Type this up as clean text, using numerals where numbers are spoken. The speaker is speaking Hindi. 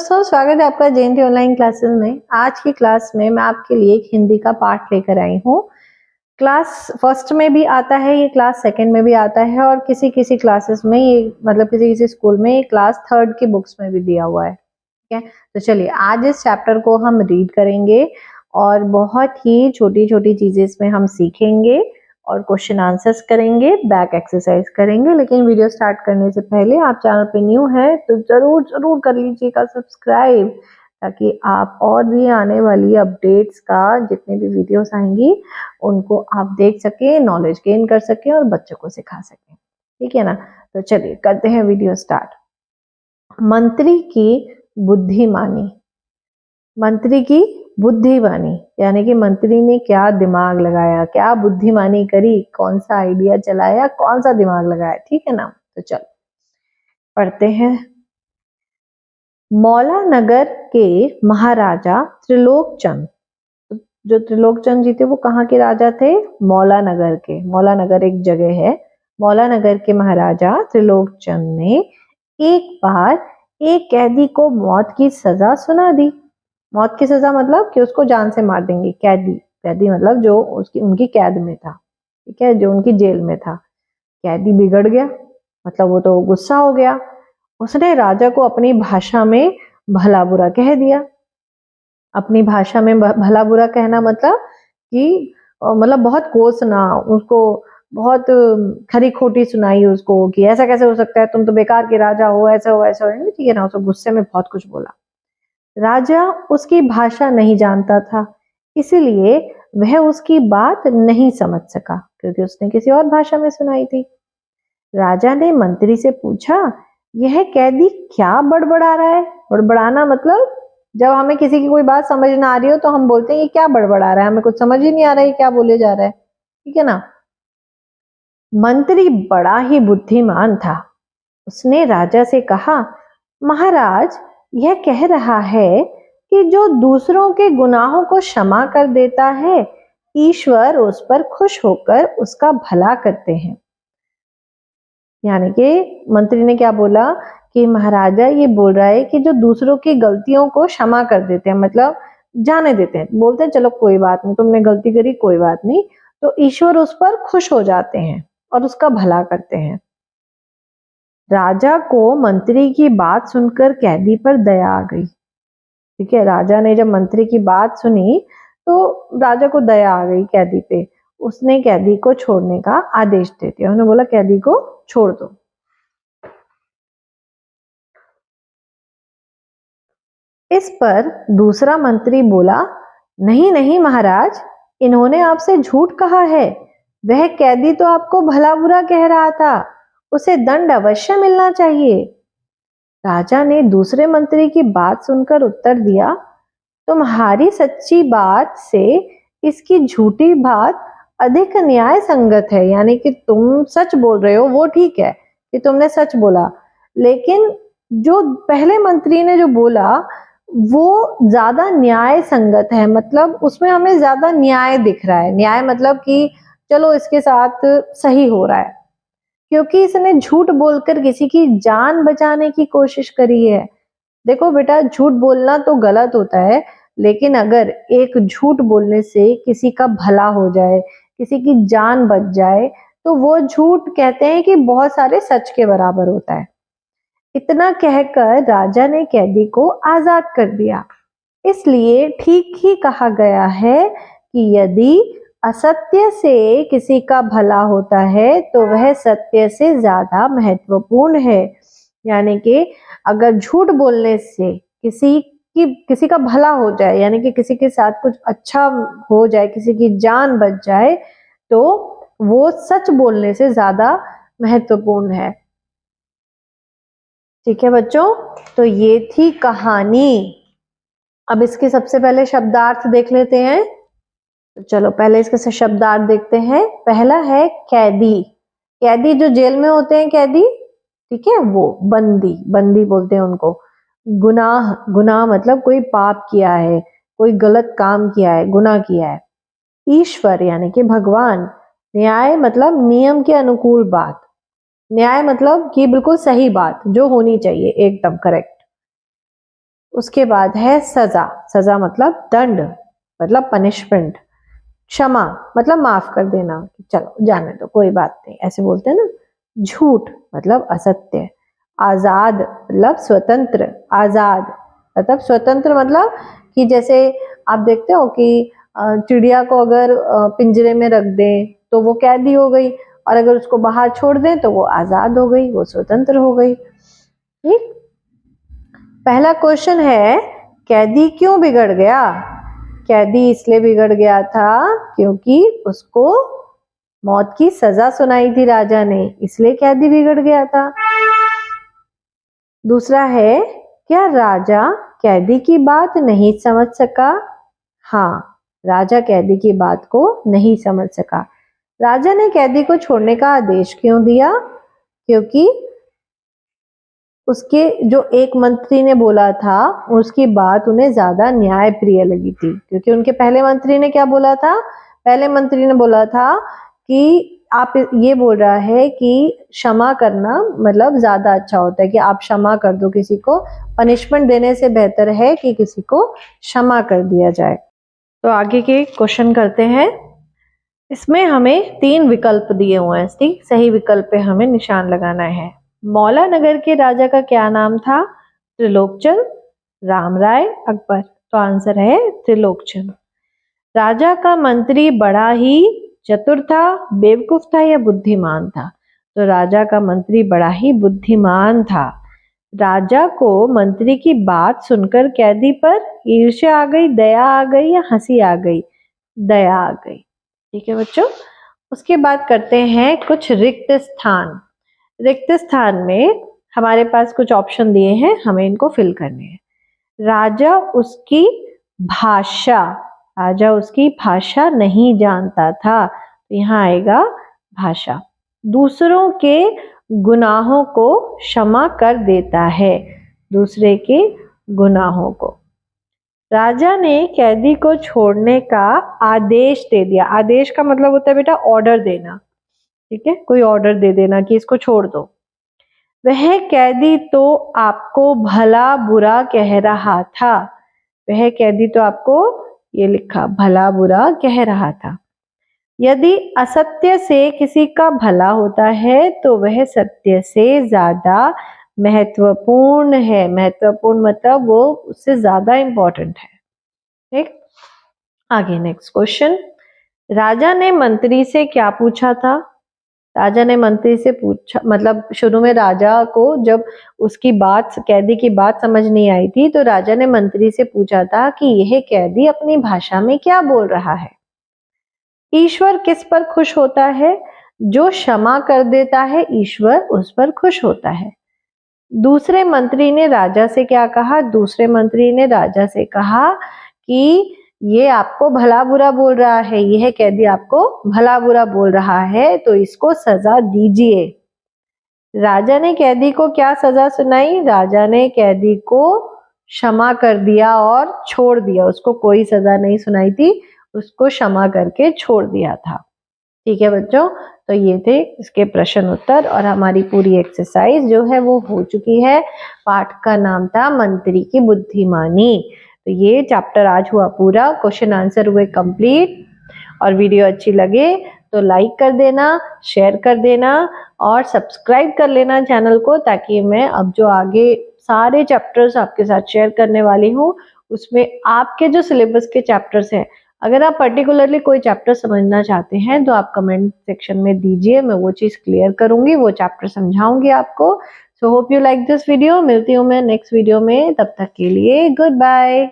दोस्तों, स्वागत है आपका JNT ऑनलाइन क्लासेस में। आज की क्लास में मैं आपके लिए एक हिंदी का पाठ लेकर आई हूँ। क्लास फर्स्ट में भी आता है ये, क्लास सेकंड में भी आता है और किसी किसी क्लासेस में ये मतलब किसी किसी स्कूल में ये क्लास थर्ड की बुक्स में भी दिया हुआ है। ठीक है, तो चलिए आज इस चैप्टर को हम रीड करेंगे और बहुत ही छोटी छोटी चीजें इसमें हम सीखेंगे और क्वेश्चन आंसर्स करेंगे, बैक एक्सरसाइज करेंगे। लेकिन वीडियो स्टार्ट करने से पहले आप चैनल पे न्यू है तो जरूर कर लीजिएगा सब्सक्राइब, ताकि आप और भी आने वाली अपडेट्स का जितने भी वीडियोस आएंगी उनको आप देख सकें, नॉलेज गेन कर सकें और बच्चों को सिखा सकें। ठीक है ना, तो चलिए करते हैं वीडियो स्टार्ट। मंत्री की बुद्धिमानी। मंत्री की बुद्धिमानी यानी कि मंत्री ने क्या दिमाग लगाया, क्या बुद्धिमानी करी, कौन सा आइडिया चलाया, कौन सा दिमाग लगाया। ठीक है ना, तो चलो पढ़ते हैं। मौला नगर के महाराजा त्रिलोक चंद, जो त्रिलोक चंद जी थे वो कहाँ के राजा थे? मौला नगर के। मौला नगर एक जगह है। मौला नगर के महाराजा त्रिलोक चंद ने एक बार एक कैदी को मौत की सजा सुना दी। मौत की सजा मतलब कि उसको जान से मार देंगे। कैदी, कैदी मतलब जो उसकी उनकी कैद में था, ठीक है, जो उनकी जेल में था। कैदी बिगड़ गया, मतलब वो तो गुस्सा हो गया। उसने राजा को अपनी भाषा में भला बुरा कह दिया। अपनी भाषा में भला बुरा कहना मतलब कि मतलब बहुत कोसना, उसको बहुत खरी खोटी सुनाई उसको कि ऐसा कैसे हो सकता है, तुम तो बेकार के राजा हो, ऐसा हो ऐसा हो। ठीक है ना, उसको गुस्से में बहुत कुछ बोला। राजा उसकी भाषा नहीं जानता था, इसलिए वह उसकी बात नहीं समझ सका क्योंकि उसने किसी और भाषा में सुनाई थी। राजा ने मंत्री से पूछा, यह कैदी क्या बड़बड़ा रहा है? बड़बड़ाना मतलब जब हमें किसी की कोई बात समझ ना आ रही हो तो हम बोलते हैं ये क्या बड़बड़ा रहा है, हमें कुछ समझ ही नहीं आ रहा है क्या बोले जा रहा है। ठीक है ना। मंत्री बड़ा ही बुद्धिमान था। उसने राजा से कहा, महाराज यह कह रहा है कि जो दूसरों के गुनाहों को क्षमा कर देता है, ईश्वर उस पर खुश होकर उसका भला करते हैं। यानी कि मंत्री ने क्या बोला कि महाराजा ये बोल रहा है कि जो दूसरों की गलतियों को क्षमा कर देते हैं, मतलब जाने देते हैं, बोलते हैं चलो कोई बात नहीं, तुमने गलती करी कोई बात नहीं, तो ईश्वर उस पर खुश हो जाते हैं और उसका भला करते हैं। राजा को मंत्री की बात सुनकर कैदी पर दया आ गई। ठीक है, राजा ने जब मंत्री की बात सुनी तो राजा को दया आ गई कैदी पे। उसने कैदी को छोड़ने का आदेश दे दिया। उन्होंने बोला कैदी को छोड़ दो। इस पर दूसरा मंत्री बोला, नहीं नहीं महाराज, इन्होंने आपसे झूठ कहा है। वह कैदी तो आपको भला बुरा कह रहा था, उसे दंड अवश्य मिलना चाहिए। राजा ने दूसरे मंत्री की बात सुनकर उत्तर दिया, तुम्हारी सच्ची बात से इसकी झूठी बात अधिक न्याय संगत है। यानी कि तुम सच बोल रहे हो वो ठीक है कि तुमने सच बोला, लेकिन जो पहले मंत्री ने जो बोला वो ज्यादा न्याय संगत है, मतलब उसमें हमें ज्यादा न्याय दिख रहा है। न्याय मतलब कि चलो इसके साथ सही हो रहा है, क्योंकि इसने झूठ बोलकर किसी की जान बचाने की कोशिश करी है। देखो बेटा, झूठ बोलना तो गलत होता है, लेकिन अगर एक झूठ बोलने से किसी का भला हो जाए, किसी की जान बच जाए, तो वो झूठ कहते हैं कि बहुत सारे सच के बराबर होता है। इतना कहकर राजा ने कैदी को आजाद कर दिया। इसलिए ठीक ही कहा गया है कि यदि असत्य से किसी का भला होता है तो वह सत्य से ज्यादा महत्वपूर्ण है। यानी कि अगर झूठ बोलने से किसी का भला हो जाए, यानी कि किसी के साथ कुछ अच्छा हो जाए, किसी की जान बच जाए, तो वो सच बोलने से ज्यादा महत्वपूर्ण है। ठीक है बच्चों, तो ये थी कहानी। अब इसके सबसे पहले शब्दार्थ देख लेते हैं। तो चलो पहले इसके शब्दार्थ देखते हैं। पहला है कैदी। कैदी जो जेल में होते हैं, कैदी, ठीक है, वो बंदी, बंदी बोलते हैं उनको। गुनाह, गुनाह मतलब कोई पाप किया है, कोई गलत काम किया है, गुनाह किया है। ईश्वर यानी कि भगवान। न्याय मतलब नियम के अनुकूल बात। न्याय मतलब कि बिल्कुल सही बात जो होनी चाहिए, एकदम करेक्ट। उसके बाद है सजा, सजा मतलब दंड, मतलब पनिशमेंट। क्षमा मतलब माफ कर देना, चलो जाने दो कोई बात नहीं, ऐसे बोलते हैं ना। झूठ मतलब असत्य। आजाद मतलब स्वतंत्र, आजाद मतलब स्वतंत्र, मतलब कि जैसे आप देखते हो कि चिड़िया को अगर पिंजरे में रख दें तो वो कैदी हो गई, और अगर उसको बाहर छोड़ दें तो वो आजाद हो गई, वो स्वतंत्र हो गई। ठीक। पहला क्वेश्चन है, कैदी क्यों बिगड़ गया? कैदी इसलिए बिगड़ गया था क्योंकि उसको मौत की सजा सुनाई थी राजा ने, इसलिए कैदी बिगड़ गया था। दूसरा है, क्या राजा कैदी की बात नहीं समझ सका? हाँ, राजा कैदी की बात को नहीं समझ सका। राजा ने कैदी को छोड़ने का आदेश क्यों दिया? क्योंकि उसके जो एक मंत्री ने बोला था उसकी बात उन्हें ज्यादा न्याय प्रिय लगी थी। क्योंकि उनके पहले मंत्री ने क्या बोला था? पहले मंत्री ने बोला था कि आप ये बोल रहा है कि क्षमा करना मतलब ज्यादा अच्छा होता है, कि आप क्षमा कर दो किसी को, पनिशमेंट देने से बेहतर है कि किसी को क्षमा कर दिया जाए। तो आगे के क्वेश्चन करते हैं। इसमें हमें 3 विकल्प दिए हुए हैं, ठीक, सही विकल्प पे हमें निशान लगाना है। मौला नगर के राजा का क्या नाम था? त्रिलोकचंद, रामराय, अकबर। तो आंसर है त्रिलोकचंद। राजा का मंत्री बड़ा ही चतुर था, बेवकूफ था या बुद्धिमान था? तो राजा का मंत्री बड़ा ही बुद्धिमान था। राजा को मंत्री की बात सुनकर कैदी पर ईर्ष्या आ गई, दया आ गई या हंसी आ गई? दया आ गई। ठीक है बच्चों। उसके बाद करते हैं कुछ रिक्त स्थान। रिक्त स्थान में हमारे पास कुछ ऑप्शन दिए हैं, हमें इनको फिल करने हैं। राजा उसकी भाषा, राजा उसकी भाषा नहीं जानता था, तो यहाँ आएगा भाषा। दूसरों के गुनाहों को क्षमा कर देता है, दूसरे के गुनाहों को। राजा ने कैदी को छोड़ने का आदेश दे दिया। आदेश का मतलब होता है बेटा ऑर्डर देना, ठीक है, कोई ऑर्डर दे देना कि इसको छोड़ दो। वह कैदी तो आपको भला बुरा कह रहा था, वह कैदी तो आपको, ये लिखा, भला बुरा कह रहा था। यदि असत्य से किसी का भला होता है तो वह सत्य से ज्यादा महत्वपूर्ण है। महत्वपूर्ण मतलब वो उससे ज्यादा इंपॉर्टेंट है। ठीक। आगे नेक्स्ट क्वेश्चन। राजा ने मंत्री से क्या पूछा था? राजा ने मंत्री से पूछा, मतलब शुरू में राजा को जब उसकी बात, कैदी की बात समझ नहीं आई थी, तो राजा ने मंत्री से पूछा था कि यह कैदी अपनी भाषा में क्या बोल रहा है। ईश्वर किस पर खुश होता है? जो क्षमा कर देता है ईश्वर उस पर खुश होता है। दूसरे मंत्री ने राजा से क्या कहा? दूसरे मंत्री ने राजा से कहा कि ये आपको भला बुरा बोल रहा है, यह कैदी आपको भला बुरा बोल रहा है, तो इसको सजा दीजिए। राजा ने कैदी को क्या सजा सुनाई? राजा ने कैदी को क्षमा कर दिया और छोड़ दिया, उसको कोई सजा नहीं सुनाई थी, उसको क्षमा करके छोड़ दिया था। ठीक है बच्चों, तो ये थे इसके प्रश्न उत्तर और हमारी पूरी एक्सरसाइज जो है वो हो चुकी है। पाठ का नाम था मंत्री की बुद्धिमानी। तो ये चैप्टर आज हुआ पूरा, क्वेश्चन आंसर हुए कंप्लीट। और वीडियो अच्छी लगे तो लाइक कर देना, शेयर कर देना और सब्सक्राइब कर लेना चैनल को, ताकि मैं अब जो आगे सारे चैप्टर्स आपके साथ शेयर करने वाली हूँ उसमें आपके जो सिलेबस के चैप्टर्स हैं, अगर आप पर्टिकुलरली कोई चैप्टर समझना चाहते हैं तो आप कमेंट सेक्शन में दीजिए, मैं वो चीज़ क्लियर करूंगी, वो चैप्टर समझाऊंगी आपको। So hope you like this video. मिलती हूँ मैं नेक्स्ट वीडियो में, तब तक के लिए गुड बाय।